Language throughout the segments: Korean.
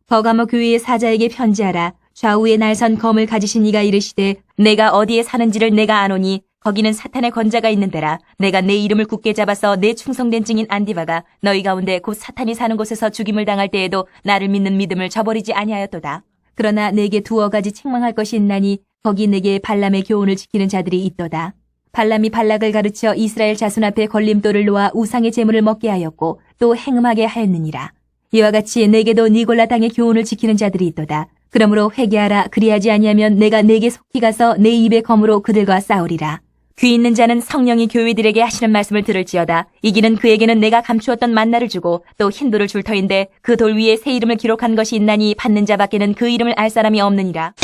버가모 교회의 사자에게 편지하라. 좌우에 날선 검을 가지신 이가 이르시되 내가 어디에 사는지를 내가 아노니 거기는 사탄의 권자가 있는 데라. 내가 내 이름을 굳게 잡아서 내 충성된 증인 안디바가 너희 가운데 곧 사탄이 사는 곳에서 죽임을 당할 때에도 나를 믿는 믿음을 저버리지 아니하였도다. 그러나 내게 두어 가지 책망할 것이 있나니 거기 내게 발람의 교훈을 지키는 자들이 있도다. 발람이 발락을 가르쳐 이스라엘 자손 앞에 걸림돌을 놓아 우상의 제물을 먹게 하였고 또 행음하게 하였느니라. 이와 같이 내게도 니골라 땅의 교훈을 지키는 자들이 있도다. 그러므로 회개하라. 그리하지 아니하면 내가 내게 속히 가서 내 입의 검으로 그들과 싸우리라. 귀 있는 자는 성령이 교회들에게 하시는 말씀을 들을지어다. 이기는 그에게는 내가 감추었던 만나를 주고 또 흰 돌을 줄 터인데 그 돌 위에 새 이름을 기록한 것이 있나니 받는 자밖에는 그 이름을 알 사람이 없느니라.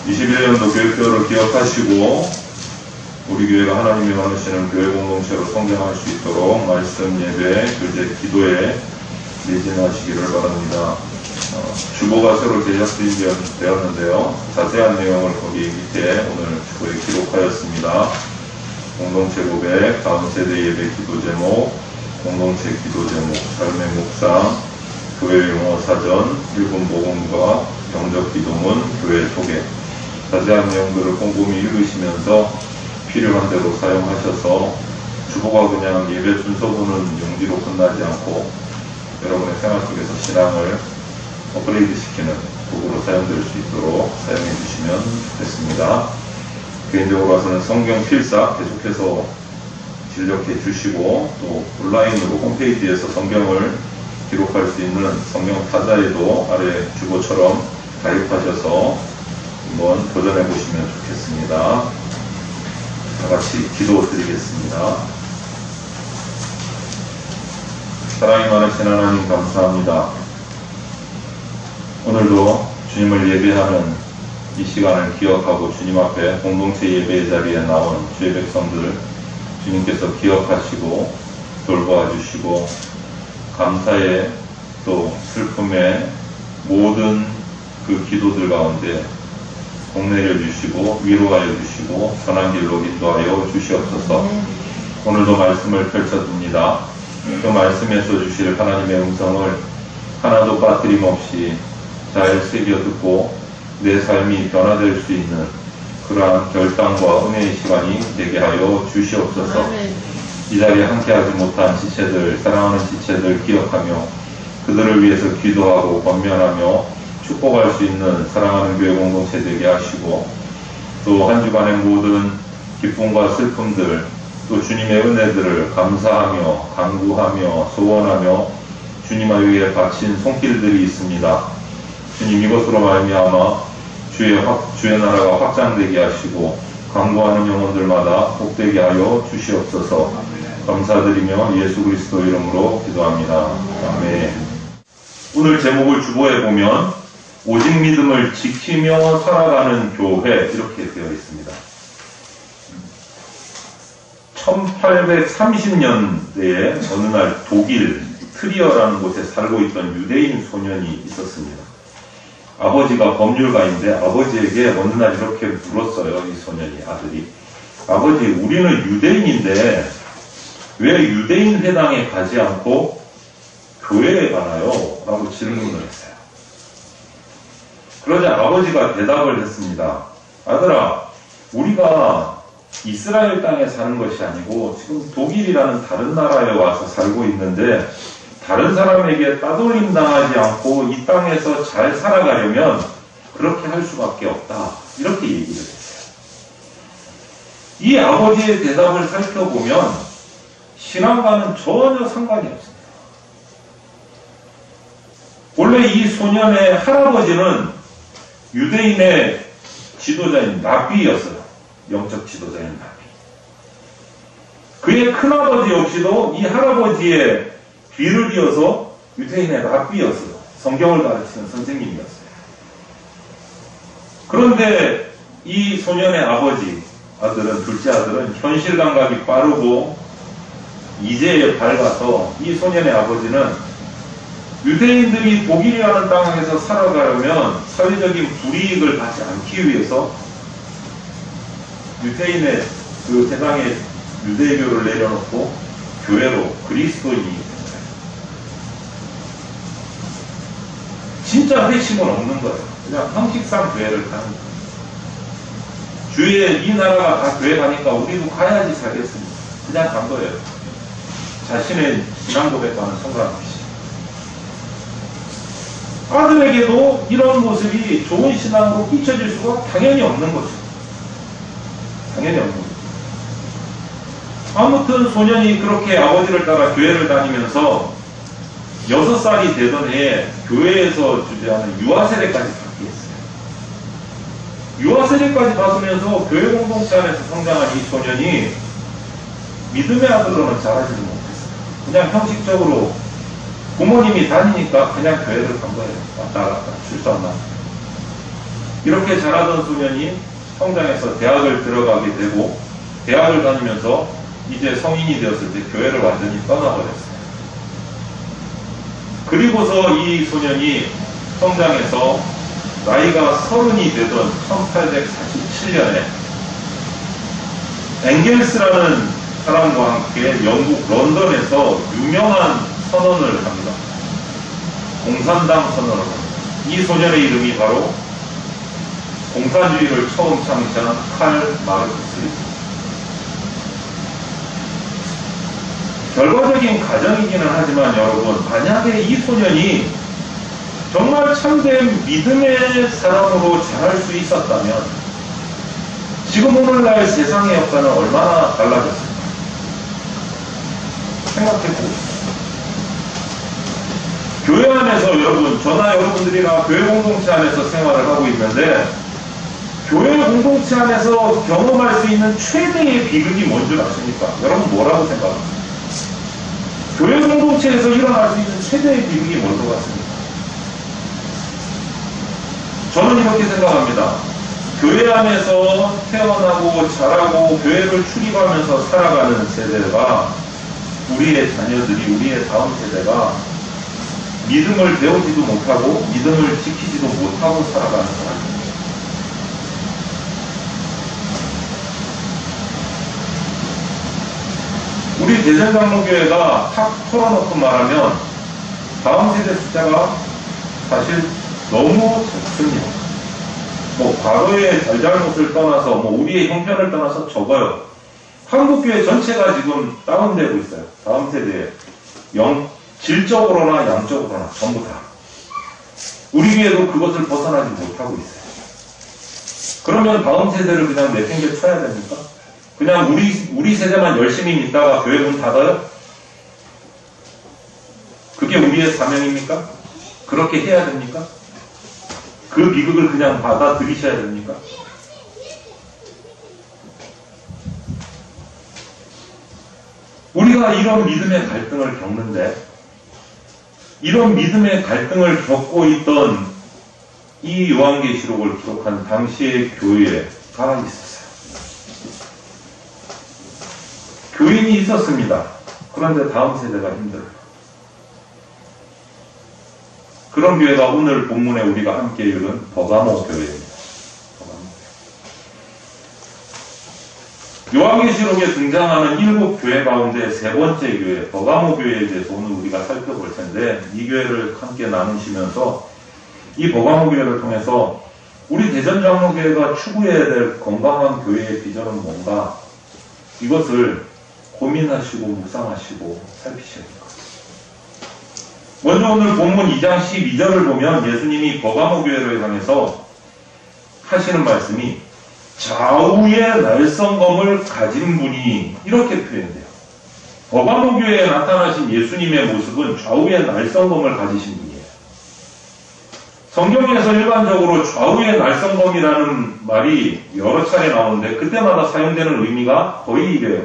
21년도 교육표를 기억하시고 우리 교회가 하나님이 원하시는 교회 공동체로 성장할 수 있도록 말씀 예배, 교제, 기도에 매진하시기를 바랍니다. 주보가 새로 제작되었는데요. 자세한 내용을 거기 밑에 오늘 주보에 기록하였습니다. 공동체 고백, 다음 세대 예배 기도 제목, 공동체 기도 제목, 삶의 묵상, 교회 용어 사전, 일본 복음과 영적 기도문, 교회 소개. 자세한 내용들을 꼼꼼히 읽으시면서 필요한 대로 사용하셔서 주보가 그냥 예배 순서 보는 용지로 끝나지 않고 여러분의 생활 속에서 신앙을 업그레이드 시키는 도구로 사용될 수 있도록 사용해 주시면 좋겠습니다. 개인적으로 봐서는 성경 필사 계속해서 진력해 주시고 또 온라인으로 홈페이지에서 성경을 기록할 수 있는 성경 타자에도 아래 주보처럼 가입하셔서 한번 도전해 보시면 좋겠습니다. 다 같이 기도 드리겠습니다. 사랑이 많으신 하나님 감사합니다. 오늘도 주님을 예배하는 이 시간을 기억하고 주님 앞에 공동체 예배의 자리에 나온 주의 백성들 주님께서 기억하시고 돌보아 주시고 감사의 또 슬픔의 모든 그 기도들 가운데 복내려 주시고 위로하여 주시고 선한 길로 인도하여 주시옵소서. 오늘도 말씀을 펼쳐듭니다. 그 말씀에서 주실 하나님의 음성을 하나도 빠뜨림 없이 잘 새겨 듣고 내 삶이 변화될 수 있는 그러한 결단과 은혜의 시간이 되게 하여 주시옵소서. 이 자리에 함께하지 못한 지체들, 사랑하는 지체들 기억하며 그들을 위해서 기도하고 권면하며 축복할 수 있는 사랑하는 교회 공동체 되게 하시고 또 한 주간의 모든 기쁨과 슬픔들 또 주님의 은혜들을 감사하며 간구하며 소원하며 주님 위에 바친 손길들이 있습니다. 주님 이것으로 말미암아 주의 나라가 확장되게 하시고 간구하는 영혼들마다 복되게 하여 주시옵소서. 감사드리며 예수 그리스도 이름으로 기도합니다. 아멘. 오늘 제목을 주보에 보면 오직 믿음을 지키며 살아가는 교회 이렇게 되어 있습니다. 1830년대에 어느 날 독일 트리어라는 곳에 살고 있던 유대인 소년이 있었습니다. 아버지가 법률가인데 아버지에게 어느 날 이렇게 물었어요. 이 소년이, 아들이. 아버지, 우리는 유대인인데 왜 유대인 회당에 가지 않고 교회에 가나요? 라고 질문을 했어요. 그러자 아버지가 대답을 했습니다. 아들아, 우리가 이스라엘 땅에 사는 것이 아니고 지금 독일이라는 다른 나라에 와서 살고 있는데 다른 사람에게 따돌림 당하지 않고 이 땅에서 잘 살아가려면 그렇게 할 수밖에 없다. 이렇게 얘기를 했어요. 이 아버지의 대답을 살펴보면 신앙과는 전혀 상관이 없습니다. 원래 이 소년의 할아버지는 유대인의 지도자인 랍비였어요. 영적 지도자인 랍비. 그의 큰아버지 역시도 이 할아버지의 뒤를 이어서 유대인의 랍비였어요. 성경을 가르치는 선생님이었어요. 그런데 이 소년의 아들은, 둘째 아들은 현실 감각이 빠르고 이제에 밝아서 이 소년의 아버지는 유대인들이 독일이라는 땅에서 살아가려면 사회적인 불이익을 받지 않기 위해서 유대인의 그 세상에 유대교를 내려놓고 교회로 그리스도인이 진짜 회심은 없는 거예요. 그냥 형식상 교회를 가는 거예요. 주위에 이 나라가 다 교회 가니까 우리도 가야지 살겠습니다. 그냥 간 거예요. 자신의 신앙 고백과는 상관없이. 아들에게도 이런 모습이 좋은 신앙으로 끼쳐질 수가 당연히 없는 거죠. 당연히 없는 거죠. 아무튼 소년이 그렇게 아버지를 따라 교회를 다니면서 6살이 되던 해에 교회에서 주재하는 유아세례까지 받게 했어요. 유아세례까지 받으면서 교회 공동체 안에서 성장한 이 소년이 믿음의 아들로는 자라지도 못했어요. 그냥 형식적으로 부모님이 다니니까 그냥 교회를 간 거예요. 왔다 갔다 출산만. 이렇게 자라던 소년이 성장해서 대학을 들어가게 되고 대학을 다니면서 이제 성인이 되었을 때 교회를 완전히 떠나버렸어요. 그리고서 이 소년이 성장해서 나이가 30이 되던 1847년에 엥겔스라는 사람과 함께 영국 런던에서 유명한 선언을 합니다. 공산당 선언을 합니다. 이 소년의 이름이 바로 공산주의를 처음 창시한 칼 마르크스입니다. 결과적인 가정이기는 하지만 여러분, 만약에 이 소년이 정말 참된 믿음의 사람으로 자랄 수 있었다면 지금 오늘날 세상의 역사는 얼마나 달라졌을까 생각해보고 교회 안에서 여러분, 저나 여러분들이나 교회 공동체 안에서 생활을 하고 있는데 교회 공동체 안에서 경험할 수 있는 최대의 비극이 뭔 줄 아십니까? 여러분 뭐라고 생각합니까? 교회 공동체에서 일어날 수 있는 최대의 비극이 뭘 것 같습니까? 저는 이렇게 생각합니다. 교회 안에서 태어나고 자라고 교회를 출입하면서 살아가는 세대가 우리의 자녀들이, 우리의 다음 세대가 믿음을 배우지도 못하고 믿음을 지키지도 못하고 살아가는 사람입니다. 우리 대전장로교회가 탁 털어놓고 말하면 다음 세대 숫자가 사실 너무 적습니다. 뭐 과거의 잘잘못을 떠나서 뭐 우리의 형편을 떠나서 적어요. 한국교회 전체가 지금 다운되고 있어요. 다음 세대에 질적으로나 양적으로나 전부 다. 우리 교회도 그것을 벗어나지 못하고 있어요. 그러면 다음 세대를 그냥 내팽개 쳐야 됩니까? 그냥 우리 세대만 열심히 믿다가 교회 문 닫아요? 그게 우리의 사명입니까? 그렇게 해야 됩니까? 그 비극을 그냥 받아들이셔야 됩니까? 우리가 이런 믿음의 갈등을 겪는데 이런 믿음의 갈등을 겪고 있던 이 요한계시록을 기록한 당시의 교회가 있었어요. 교인이 있었습니다. 그런데 다음 세대가 힘들어요. 그런 교회가 오늘 본문에 우리가 함께 읽은 버가모 교회입니다. 요한계시록에 등장하는 7교회 가운데 세 번째 교회, 버가모 교회에 대해서 오늘 우리가 살펴볼 텐데 이 교회를 함께 나누시면서 이 버가모 교회를 통해서 우리 대전장로교회가 추구해야 될 건강한 교회의 비전은 뭔가 이것을 고민하시고 묵상하시고 살피셔야 됩니다. 먼저 오늘 본문 2장 12절을 보면 예수님이 버가모 교회를 향해서 하시는 말씀이 좌우의 날성검을 가진 분이 이렇게 표현돼요. 버가모 교회에 나타나신 예수님의 모습은 좌우의 날성검을 가지신 분이에요. 성경에서 일반적으로 좌우의 날성검이라는 말이 여러 차례 나오는데 그때마다 사용되는 의미가 거의 이래요.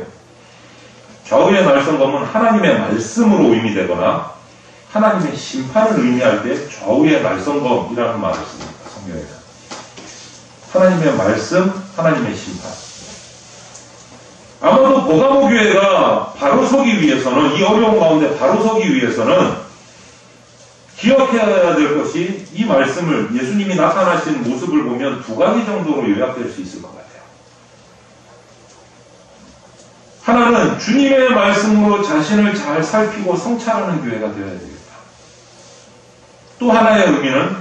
좌우의 날성검은 하나님의 말씀으로 의미되거나 하나님의 심판을 의미할 때 좌우의 날성검이라는 말을 씁니다. 성경에서. 하나님의 말씀, 하나님의 심판. 아마도 버가모 교회가 바로 서기 위해서는, 이 어려운 가운데 바로 서기 위해서는 기억해야 될 것이 이 말씀을 예수님이 나타나신 모습을 보면 두 가지 정도로 요약될 수 있을 것 같아요. 하나는 주님의 말씀으로 자신을 잘 살피고 성찰하는 교회가 되어야 되겠다. 또 하나의 의미는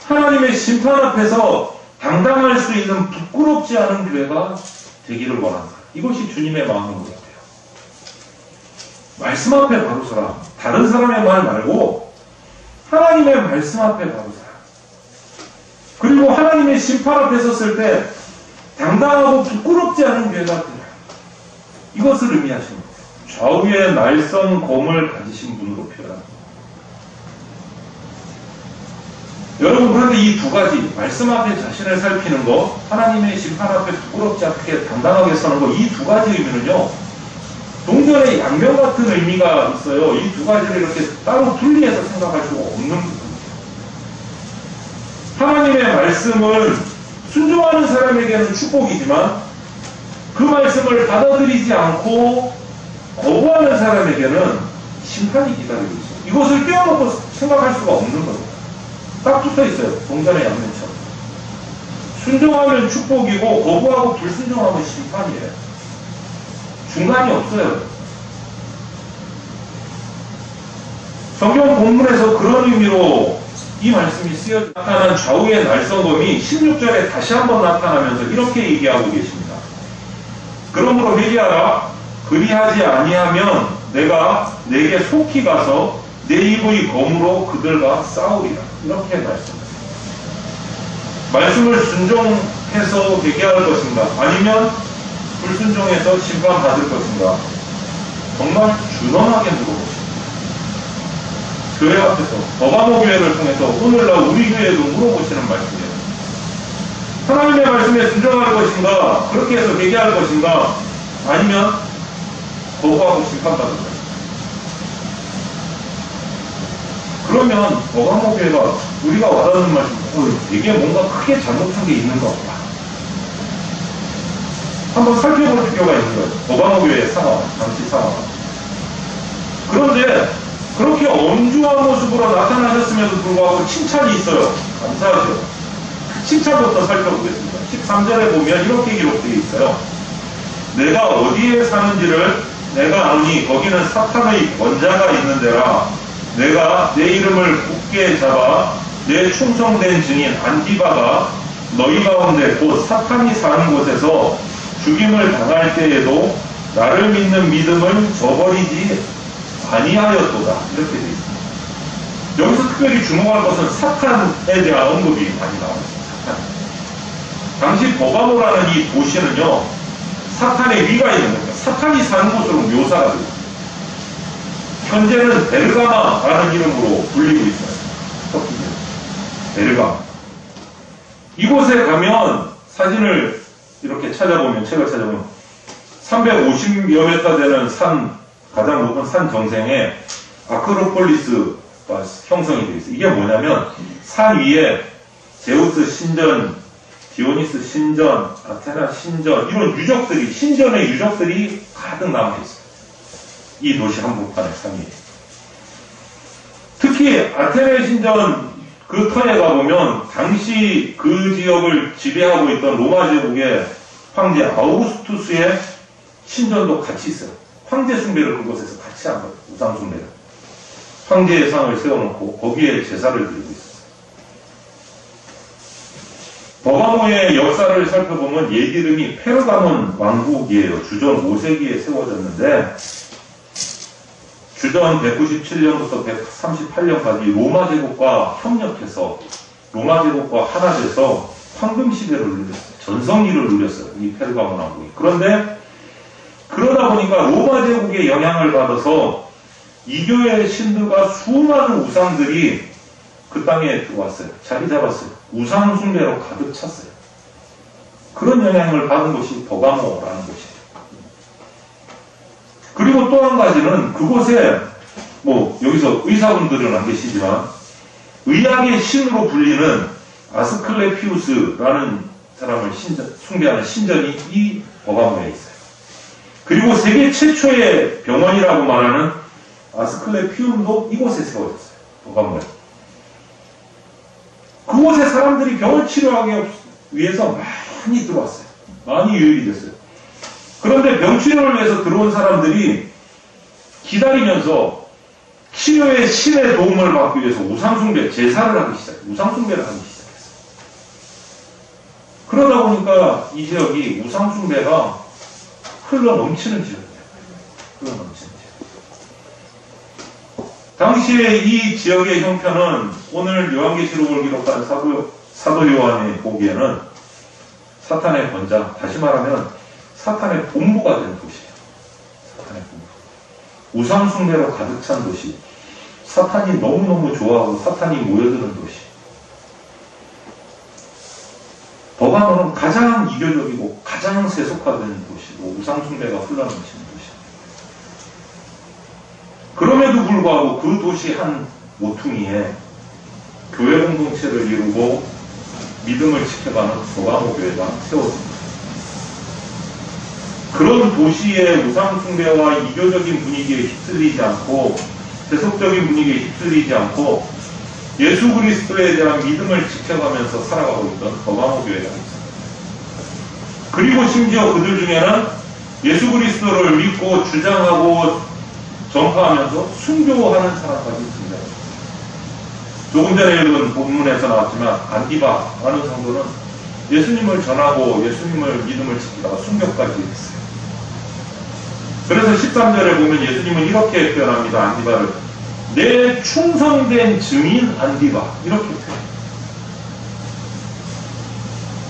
하나님의 심판 앞에서 당당할 수 있는 부끄럽지 않은 교회가 되기를 원한다. 이것이 주님의 마음인 것 같아요. 말씀 앞에 바로 서라. 다른 사람의 말 말고 하나님의 말씀 앞에 바로 서라. 그리고 하나님의 심판 앞에 섰을 때 당당하고 부끄럽지 않은 교회가 되라. 이것을 의미하시는 거예요. 좌우에 날선 검을 가지신 분으로 표현합니다. 여러분, 그런데 이 두 가지, 말씀 앞에 자신을 살피는 것, 하나님의 심판 앞에 부끄럽지 않게 당당하게 서는 것, 이 두 가지 의미는요, 동전의 양면 같은 의미가 있어요. 이 두 가지를 이렇게 따로 분리해서 생각할 수가 없는 부분이에요. 하나님의 말씀을 순종하는 사람에게는 축복이지만 그 말씀을 받아들이지 않고 거부하는 사람에게는 심판이 기다리고 있어요. 이것을 떼어놓고 생각할 수가 없는 겁니다. 딱 붙어 있어요. 동전의 양면처럼. 순종하면 축복이고 거부하고 불순종하면 심판이에요. 중간이 없어요. 성경 본문에서 그런 의미로 이 말씀이 쓰여 나타난 좌우의 날선검이 16절에 다시 한번 나타나면서 이렇게 얘기하고 계십니다. 그러므로 회개하라. 그리하지 아니하면 내가 내게 속히 가서 내 입의 검으로 그들과 싸우리라. 이렇게 말씀하세요. 말씀을 순종해서 회개할 것인가? 아니면 불순종해서 심판받을 것인가? 정말 준엄하게 물어보십니다. 교회 앞에서, 버가모 교회를 통해서 오늘날 우리 교회에도 물어보시는 말씀이에요. 하나님의 말씀에 순종할 것인가? 그렇게 해서 회개할 것인가? 아니면 거부하고 심판받을 것인가? 그러면 버가모 교회가 우리가 와닿는 말씀, 이게 뭔가 크게 잘못한 게 있는 것 같다. 한번 살펴볼 필요가 있는 거예요. 버가모 교회의 상황, 당시 상황. 그런데 그렇게 엄중한 모습으로 나타나셨음에도 불구하고 칭찬이 있어요. 감사하죠. 그 칭찬부터 살펴보겠습니다. 13절에 보면 이렇게 기록되어 있어요. 내가 어디에 사는지를 내가 아노니 거기는 사탄의 권자가 있는 데라. 내가 내 이름을 굳게 잡아 내 충성된 증인 안디바가 너희 가운데 곧 사탄이 사는 곳에서 죽임을 당할 때에도 나를 믿는 믿음을 저버리지 아니하였도다. 이렇게 되어 있습니다. 여기서 특별히 주목할 것은 사탄에 대한 언급이 많이 나옵니다. 사탄. 당시 버가모라는 이 도시는요, 사탄의 위가 있는 겁니다. 사탄이 사는 곳으로 묘사가 됩니다. 현재는 베르가마라는 이름으로 불리고 있어요. 터키는. 베르가마. 이곳에 가면 사진을 이렇게 찾아보면, 책을 찾아보면 350여 메타 되는 산, 가장 높은 산 정상에 아크로폴리스가 형성이 되어 있어요. 이게 뭐냐면 산 위에 제우스 신전, 디오니스 신전, 아테나 신전, 이런 유적들이, 신전의 유적들이 가득 남아있어요. 이 도시 한복판의 산 위에. 특히 아테네 신전 그 터에 가보면 당시 그 지역을 지배하고 있던 로마 제국의 황제 아우구스투스의 신전도 같이 있어요. 황제 숭배를 그곳에서 같이 한 거예요. 우상 숭배를. 황제의 상을 세워놓고 거기에 제사를 드리고 있었어요. 버가모의 역사를 살펴보면 옛 이름이 페르가몬 왕국이에요. 주전 5세기에 세워졌는데 주전 197년부터 138년까지 로마 제국과 협력해서 로마 제국과 하나 돼서 황금 시대를 누렸어요. 전성기를 누렸어요. 이 페르가몬 왕국이. 그런데 그러다 보니까 로마 제국의 영향을 받아서 이교의 신들과 수많은 우상들이 그 땅에 들어왔어요. 자리 잡았어요. 우상 숭배로 가득 찼어요. 그런 영향을 받은 곳이 버가모라는 곳이죠. 그리고 또 한 가지는 그곳에 여기서 의사분들은 안 계시지만 의학의 신으로 불리는 아스클레피우스라는 사람을 숭배하는 신전이 이 버가모에 있어요. 그리고 세계 최초의 병원이라고 말하는 아스클레피움도 이곳에 세워졌어요. 버가모에. 그곳에 사람들이 병을 치료하기 위해서 많이 들어왔어요. 많이 유입이 됐어요. 그런데 병 치료를 위해서 들어온 사람들이 기다리면서 치료의 신의 도움을 받기 위해서 우상숭배, 제사를 하기 시작했어요. 우상숭배를 하기 시작했어요. 그러다 보니까 이 지역이 우상숭배가 흘러 넘치는 지역이에요. 흘러 넘치는 지역. 당시에 이 지역의 형편은 오늘 요한계시록을 기록한 사도 요한이 보기에는 사탄의 권장, 다시 말하면 사탄의 본부가 된 도시예요. 사탄의 본부. 우상숭배로 가득 찬 도시. 사탄이 너무너무 좋아하고 사탄이 모여드는 도시. 버가모는 가장 이교적이고 가장 세속화된 도시고 우상숭배가 흘러넘치는 도시입니다. 그럼에도 불구하고 그 도시 한 모퉁이에 교회 공동체를 이루고 믿음을 지켜가는 버가모 교회가 세워집니다. 그런 도시의 우상숭배와 이교적인 분위기에 휩쓸리지 않고 세속적인 분위기에 휩쓸리지 않고 예수 그리스도에 대한 믿음을 지켜가면서 살아가고 있던 버가모 교회가 있습니다. 그리고 심지어 그들 중에는 예수 그리스도를 믿고 주장하고 전파하면서 순교하는 사람까지 있습니다. 조금 전에 읽은 본문에서 나왔지만 안디바라는 성도는 예수님을 전하고 예수님을 믿음을 지키다가 순교까지 했어요. 그래서 13절에 보면 예수님은 이렇게 표현합니다. 안디바를 내 충성된 증인 안디바 이렇게 표현합니다.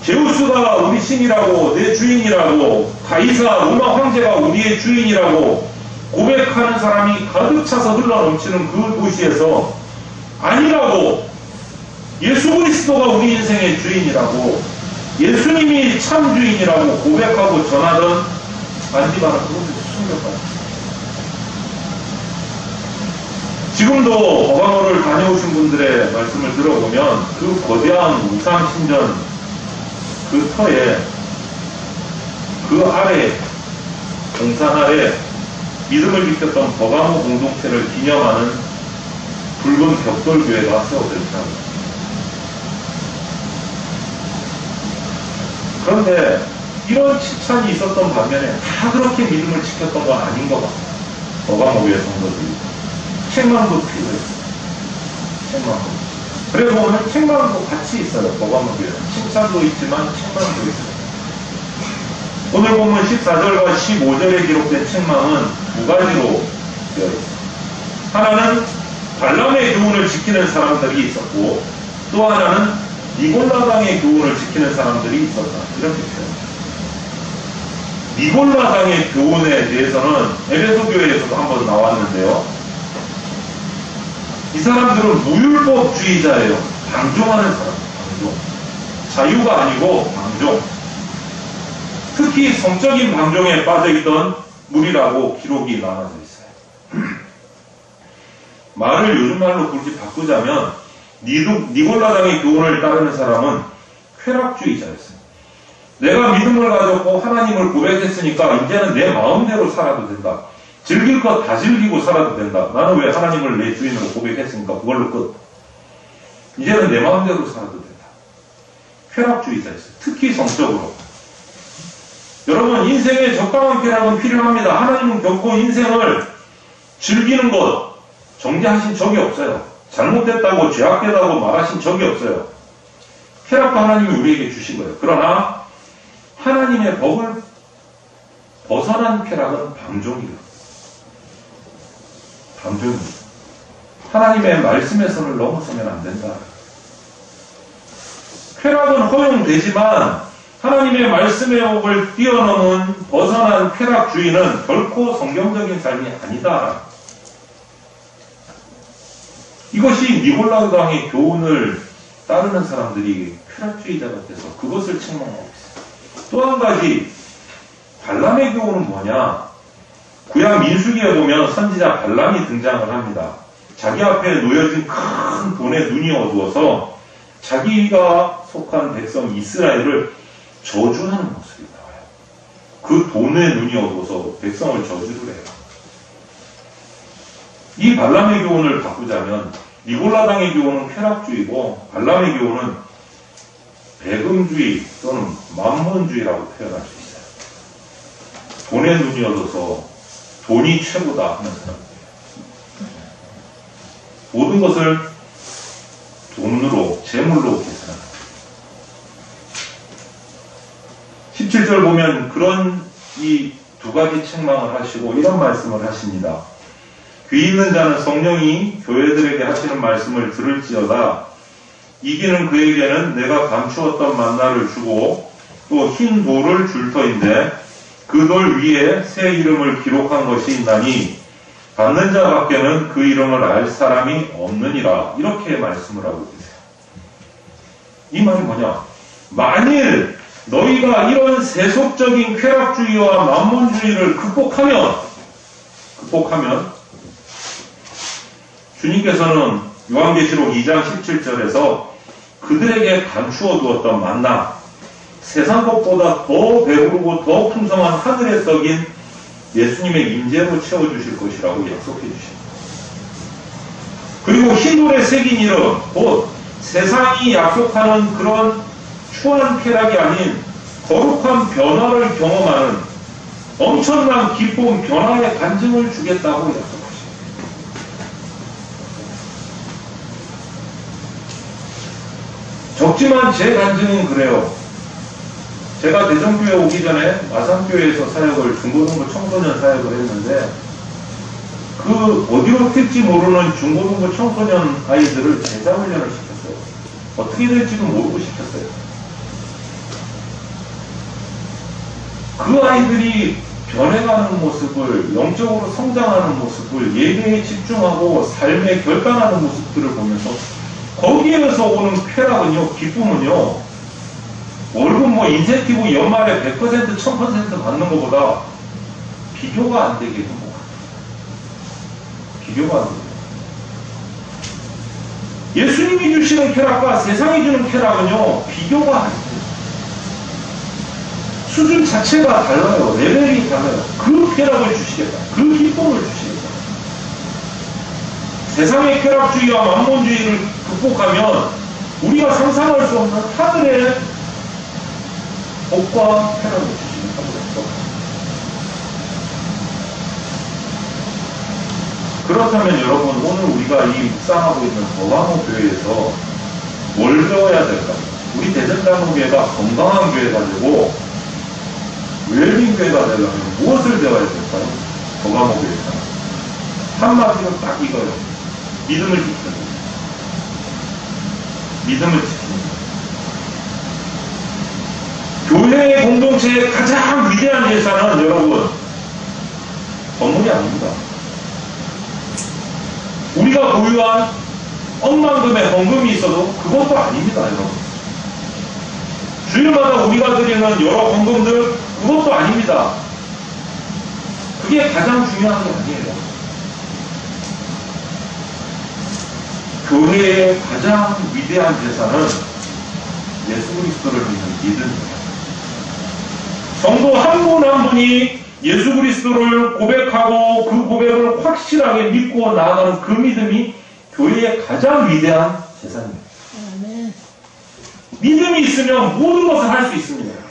제우스가 우리 신이라고 내 주인이라고 가이사 로마 황제가 우리의 주인이라고 고백하는 사람이 가득 차서 흘러넘치는 그 도시에서 아니라고 예수 그리스도가 우리 인생의 주인이라고 예수님이 참 주인이라고 고백하고 전하던 안디바는 그것을 숨겼다. 지금도 버가모를 다녀오신 분들의 말씀을 들어보면 그 거대한 우상신전 그 터에 그 아래 동산 아래 믿음을 지켰던 버가모 공동체를 기념하는 붉은 벽돌교회가 세워져 있습니다. 그런데 이런 칭찬이 있었던 반면에 다 그렇게 믿음을 지켰던 건 아닌 것 같아요. 버가모교회 성도들이 책망도 필요했어요. 책망도. 그래서 오늘 책망도 같이 있어요. 버가모교회는 칭찬도 있지만 책망도 있어요. 오늘 보면 14절과 15절에 기록된 책망은 두 가지로 되어 있습니다. 하나는 발람의 교훈을 지키는 사람들이 있었고 또 하나는 니골라당의 교훈을 지키는 사람들이 있었다. 이렇게 표현합니다. 니골라당의 교훈에 대해서는 에베소 교회에서도 한번 나왔는데요. 이 사람들은 무율법주의자예요. 방종하는 사람, 방종. 자유가 아니고 방종. 특히 성적인 방종에 빠져있던 무리라고 기록이 나눠져 있어요. 말을 요즘 말로 굳이 바꾸자면 니골라당의 교훈을 따르는 사람은 쾌락주의자였어요. 내가 믿음을 가졌고 하나님을 고백했으니까 이제는 내 마음대로 살아도 된다. 즐길 것 다 즐기고 살아도 된다. 나는 왜 하나님을 내 주인으로 고백했으니까 그걸로 끝. 이제는 내 마음대로 살아도 된다. 쾌락주의자였어요. 특히 성적으로. 여러분 인생에 적당한 쾌락은 필요합니다. 하나님은 결코 인생을 즐기는 것 정죄하신 적이 없어요. 잘못됐다고 죄악되다고 말하신 적이 없어요. 쾌락도 하나님이 우리에게 주신 거예요. 그러나 하나님의 법을 벗어난 쾌락은 방종이에요. 방종입니다. 하나님의 말씀의 선을 넘어서면 안 된다. 쾌락은 허용되지만 하나님의 말씀의 법을 뛰어넘은 벗어난 쾌락주의는 결코 성경적인 삶이 아니다. 이것이 니골라당의 교훈을 따르는 사람들이 쾌락주의자가 돼서 그것을 책망하고 있어요. 또 한 가지 발람의 교훈은 뭐냐? 구약 민수기에 보면 선지자 발람이 등장을 합니다. 자기 앞에 놓여진 큰 돈에 눈이 어두워서 자기가 속한 백성 이스라엘을 저주하는 모습이 나와요. 그 돈에 눈이 어두워서 백성을 저주를 해요. 이 발람의 교훈을 바꾸자면 니골라당의 교훈은 쾌락주의고 발람의 교훈은 배금주의 또는 만몬주의라고 표현할 수 있어요. 돈에 눈이 어두워서 돈이 최고다 하는 사람들이에요. 모든 것을 돈으로, 재물로 계산합니다. 17절 보면 그런 이 두 가지 책망을 하시고 이런 말씀을 하십니다. 귀 있는 자는 성령이 교회들에게 하시는 말씀을 들을지어다. 이기는 그에게는 내가 감추었던 만나를 주고 또 흰 돌을 줄 터인데 그 돌 위에 새 이름을 기록한 것이 있나니 받는 자밖에는 그 이름을 알 사람이 없느니라. 이렇게 말씀을 하고 계세요. 이 말이 뭐냐? 만일 너희가 이런 세속적인 쾌락주의와 만몬주의를 극복하면 주님께서는 요한계시록 2장 17절에서 그들에게 감추어 두었던 만나, 세상 것보다 더 배부르고 더 풍성한 하늘에 썩인 예수님의 임재로 채워주실 것이라고 약속해 주십니다. 그리고 흰돌에 새긴 이름, 곧 세상이 약속하는 그런 추한 쾌락이 아닌 거룩한 변화를 경험하는 엄청난 기쁨, 변화의 간증을 주겠다고 약속하십니다. 적지만 제 간증은 그래요. 제가 대전교회 오기 전에 마산교회에서 사역을, 중고등부 청소년 사역을 했는데 그 어디로 튈지 모르는 중고등부 청소년 아이들을 제자훈련을 시켰어요. 어떻게 될지도 모르고 시켰어요. 그 아이들이 변해가는 모습을, 영적으로 성장하는 모습을, 예배에 집중하고 삶에 결단하는 모습들을 보면서 거기에서 오는 쾌락은요, 기쁨은요, 월급 인센티브 연말에 100%, 1000% 받는 것보다 비교가 안 되게 행복합니다. 비교가 안 돼요. 예수님이 주시는 쾌락과 세상이 주는 쾌락은요, 비교가 안 돼요. 수준 자체가 달라요. 레벨이 달라요. 그 쾌락을 주시겠다. 그 기쁨을 주시겠다. 세상의 쾌락주의와 만몬주의를 극복하면 우리가 상상할 수 없는 하늘의 복과 쾌락을 주시겠다고 했어. 그렇다면 여러분, 오늘 우리가 이 묵상하고 있는 거강호 교회에서 뭘 배워야 될까요? 우리 대전장로교회가 건강한 교회가 되고 웰빙 교회가 되려면 무엇을 배워야 될까요? 거강호 교회에서 한마디로 딱 이거요. 믿음을 지키는 거예요. 믿음을 지키는 거예요. 교회의 공동체의 가장 위대한 예산은 여러분, 건물이 아닙니다. 우리가 보유한 억만금의 헌금이 있어도 그것도 아닙니다, 여러분. 주일마다 우리가 드리는 여러 헌금들, 그것도 아닙니다. 그게 가장 중요한 게 아니에요. 교회의 가장 위대한 재산은 예수 그리스도를 믿는 믿음입니다. 성도 한 분 한 분이 예수 그리스도를 고백하고 그 고백을 확실하게 믿고 나아가는 그 믿음이 교회의 가장 위대한 재산입니다. 믿음이 있으면 모든 것을 할 수 있습니다.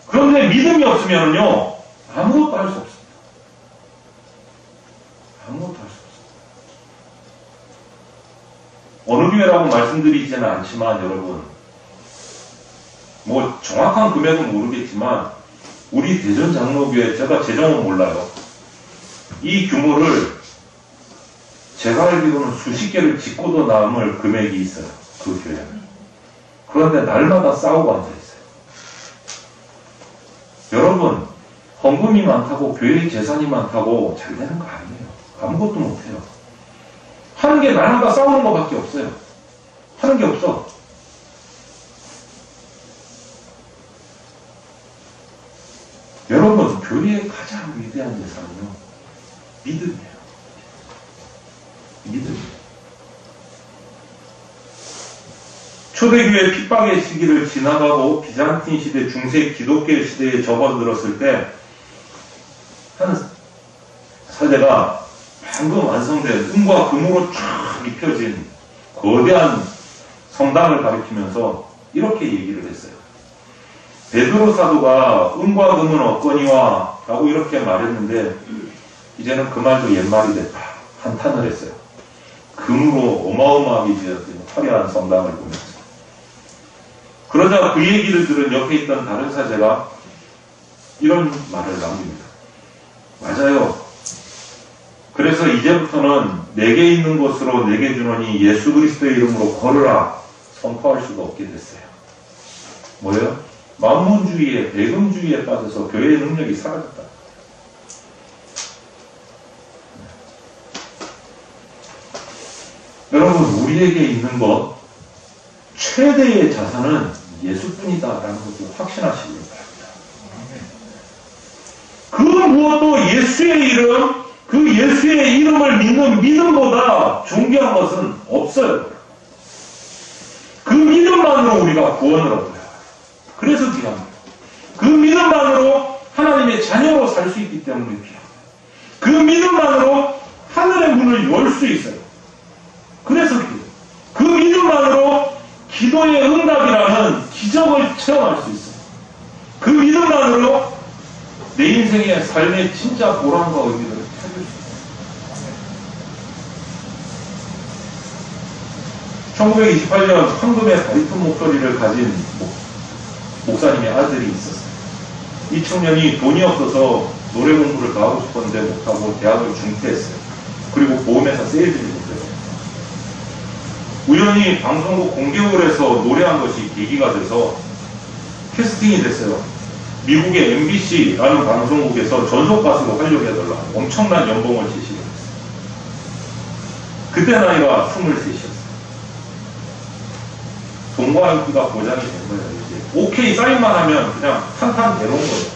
그런데 믿음이 없으면요, 아무것도 할 수 없습니다. 아무것도 할 수 없습니다. 어느 교회라고 말씀드리지는 않지만 여러분, 정확한 금액은 모르겠지만 우리 대전장로교회, 제가 재정은 몰라요. 이 규모를 제가 알기로는 수십 개를 짓고도 남을 금액이 있어요. 그 교회는. 그런데 날마다 싸우고 앉아있어요. 여러분, 헌금이 많다고 교회의 재산이 많다고 잘 되는 거 아니에요. 아무것도 못해요. 하는 게 날마다 싸우는 것밖에 없어요. 하는 게 없어. 여러분, 교회의 가장 위대한 재산은요, 믿음이에요. 믿음이에요. 초대교회 핍박의 시기를 지나가고 비잔틴 시대, 중세 기독교 시대에 접어들었을 때 한 사제가 방금 완성된 은과 금으로 쫙 입혀진 거대한 성당을 가리키면서 이렇게 얘기를 했어요. 베드로 사도가 은과 금은 없거니와 라고 이렇게 말했는데 이제는 그 말도 옛말이 됐다. 한탄을 했어요. 금으로 어마어마하게 지었던 화려한 성당을 보면서 그러자 그 얘기를 들은 옆에 있던 다른 사제가 이런 말을 남깁니다. 맞아요. 그래서 이제부터는 내게 있는 것으로 내게 주노니 예수 그리스도의 이름으로 걸으라 선포할 수가 없게 됐어요. 뭐예요? 만문주의에, 대금주의에 빠져서 교회의 능력이 사라졌다. 여러분, 우리에게 있는 것 최대의 자산은 예수뿐이다라는 것을 확신하시기 바랍니다. 그 무엇도 예수의 이름, 그 예수의 이름을 믿는 믿음보다 존귀한 것은 없어요. 그 믿음만으로 우리가 구원을 얻어요. 그래서 귀합니다. 그 믿음만으로 하나님의 자녀로 살 수 있기 때문에 귀합니다. 그 믿음만으로 하늘의 문을 열 수 있어요. 그래서 그 믿음만으로 기도의 응답이라는 기적을 체험할 수 있어요. 그 믿음만으로 내 인생의 삶의 진짜 보람과 의미를 찾을 수 있어요. 1928년 황금의 바리톤 목소리를 가진 목사님의 아들이 있었어요. 이 청년이 돈이 없어서 노래 공부를 더 하고 싶었는데 못하고 대학을 중퇴했어요. 그리고 보험회사 세일즈를 못해요. 우연히 방송국 공개홀에서 노래한 것이 계기가 돼서 캐스팅이 됐어요. 미국의 MBC라는 방송국에서 전속 가수로 하려고 해달라 엄청난 연봉을 제시를 했어요. 그때 나이가 23이었어요. 돈과 인기가 보장이 된 거예요. 이제 오케이 사인만 하면 그냥 탄탄 내놓은 거예요.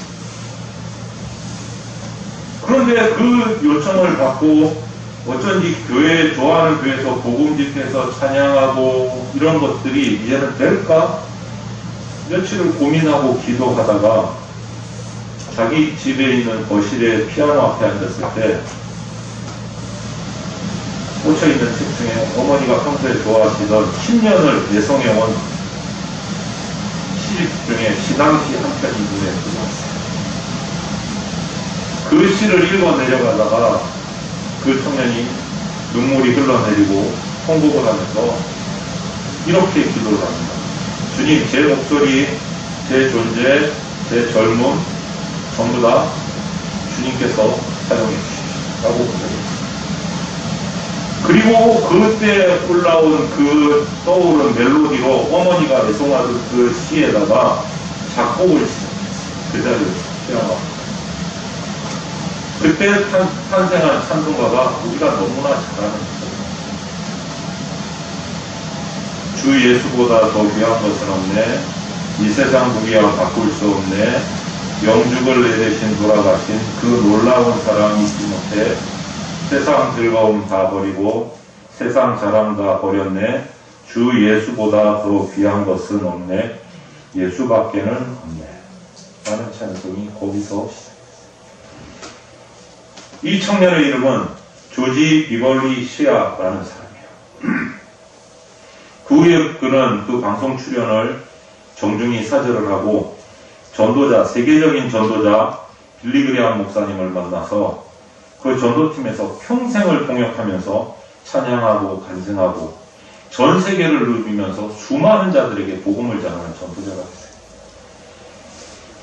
그런데 그 요청을 받고 어쩐지 교회, 좋아하는 교회에서 복음 집회에서 찬양하고 이런 것들이 이제는 될까? 며칠을 고민하고 기도하다가 자기 집에 있는 거실에 피아노 앞에 앉았을 때 꽂혀있는 책 중에 어머니가 평소에 좋아하시던 10년을 애송해온 시집 중에 시상시 한 편이 눈에 들어왔어요. 그 시를 읽어 내려가다가 그 청년이 눈물이 흘러내리고 통곡을 하면서 이렇게 기도를 합니다. 주님, 제 목소리, 제 존재, 제 젊음 전부 다 주님께서 사용해 주십시오. 라고 부탁했습니다. 그리고 그때 올라온 그 떠오른 멜로디로 어머니가 애송하던 그 시에다가 작곡을 시작했어요. 그 자리에서 피아노. 그때 탄생한 찬송가가 우리가 너무나 잘 아는 주 예수보다 더 귀한 것은 없네. 이 세상 무기와 바꿀 수 없네. 영죽을 내 대신 돌아가신 그 놀라운 사랑 잊지 못해. 세상 즐거움 다 버리고 세상 자랑 다 버렸네. 주 예수보다 더 귀한 것은 없네. 예수밖에는 없네. 라는 찬송이 거기서 시작합니다. 이 청년의 이름은 조지 비벌리 시아라는 사람이에요. 그 후에 그는 그 방송 출연을 정중히 사절을 하고 전도자, 세계적인 전도자 빌리그리암 목사님을 만나서 그 전도팀에서 평생을 통역하면서 찬양하고 간증하고 전 세계를 누비면서 수많은 자들에게 복음을 전하는 전도자가 됐어요.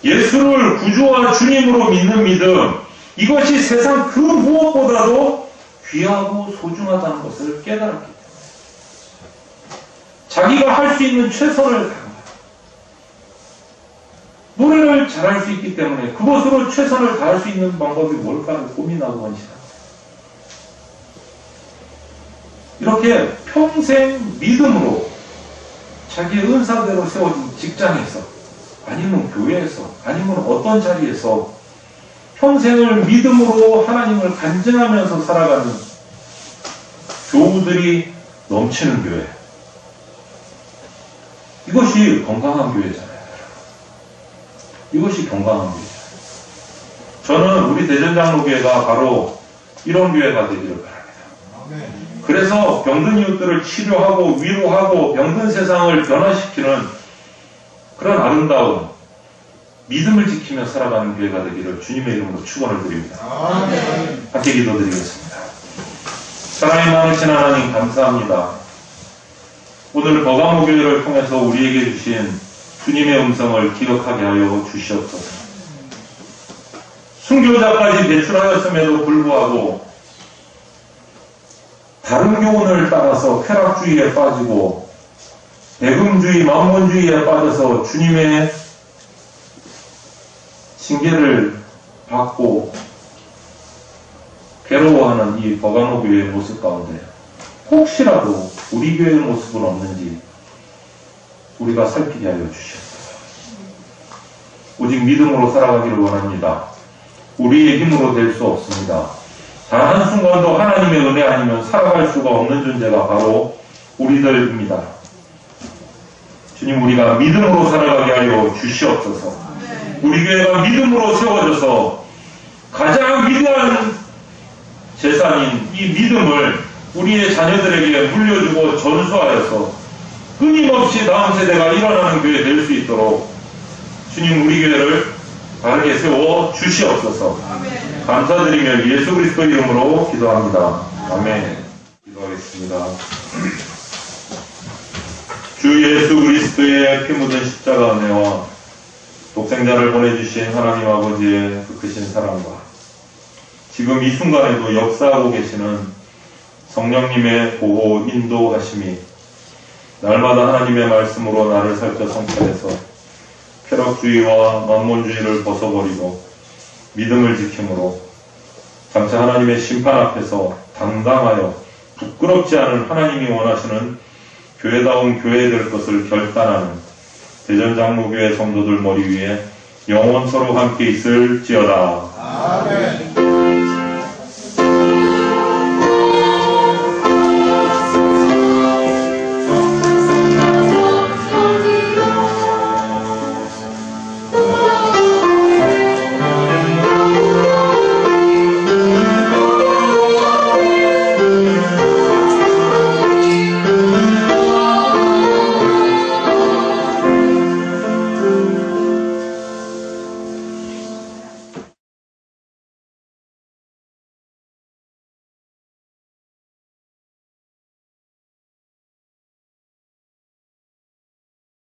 예수를 구주와 주님으로 믿는 믿음, 이것이 세상 그 무엇보다도 귀하고 소중하다는 것을 깨달았기 때문에 자기가 할 수 있는 최선을 다합니다. 노래를 잘할 수 있기 때문에 그것으로 최선을 다할 수 있는 방법이 뭘까 고민하고 계시다. 이렇게 평생 믿음으로 자기의 은사대로 세워진 직장에서 아니면 교회에서 아니면 어떤 자리에서 평생을 믿음으로 하나님을 간증하면서 살아가는 교우들이 넘치는 교회. 이것이 건강한 교회잖아요. 이것이 건강한 교회잖아요. 저는 우리 대전장로교회가 바로 이런 교회가 되기를 바랍니다. 그래서 병든 이웃들을 치료하고 위로하고 병든 세상을 변화시키는 그런 아름다운 믿음을 지키며 살아가는 교회가 되기를 주님의 이름으로 축원을 드립니다. 함께 기도드리겠습니다. 사랑이 많으신 하나님 감사합니다. 오늘 버가모교회를 통해서 우리에게 주신 주님의 음성을 기억하게 하여 주시옵소서. 순교자까지 배출하였음에도 불구하고 다른 교훈을 따라서 쾌락주의에 빠지고 배금주의, 만몬주의에 빠져서 주님의 징계를 받고 괴로워하는 이 버가모 교회의 모습 가운데 혹시라도 우리 교회의 모습은 없는지 우리가 살피게 하여 주시옵소서. 오직 믿음으로 살아가기를 원합니다. 우리의 힘으로 될 수 없습니다. 단 한순간도 하나님의 은혜 아니면 살아갈 수가 없는 존재가 바로 우리들입니다. 주님, 우리가 믿음으로 살아가게 하여 주시옵소서. 우리 교회가 믿음으로 세워져서 가장 위대한 재산인 이 믿음을 우리의 자녀들에게 물려주고 전수하여서 끊임없이 다음 세대가 일어나는 교회 될 수 있도록 주님, 우리 교회를 바르게 세워 주시옵소서. 감사드리며 예수 그리스도 이름으로 기도합니다. 아멘. 기도하겠습니다. 주 예수 그리스도의 피 묻은 십자가 은혜와 독생자를 보내주신 하나님 아버지의 그 크신 사랑과 지금 이 순간에도 역사하고 계시는 성령님의 보호, 인도하심이 날마다 하나님의 말씀으로 나를 살펴 성찰해서 쾌락주의와 만몬주의를 벗어버리고 믿음을 지킴으로 장차 하나님의 심판 앞에서 당당하여 부끄럽지 않은 하나님이 원하시는 교회다운 교회 될 것을 결단하는 대전장로교회 성도들 머리 위에 영원토록 함께 있을지어다. 아멘.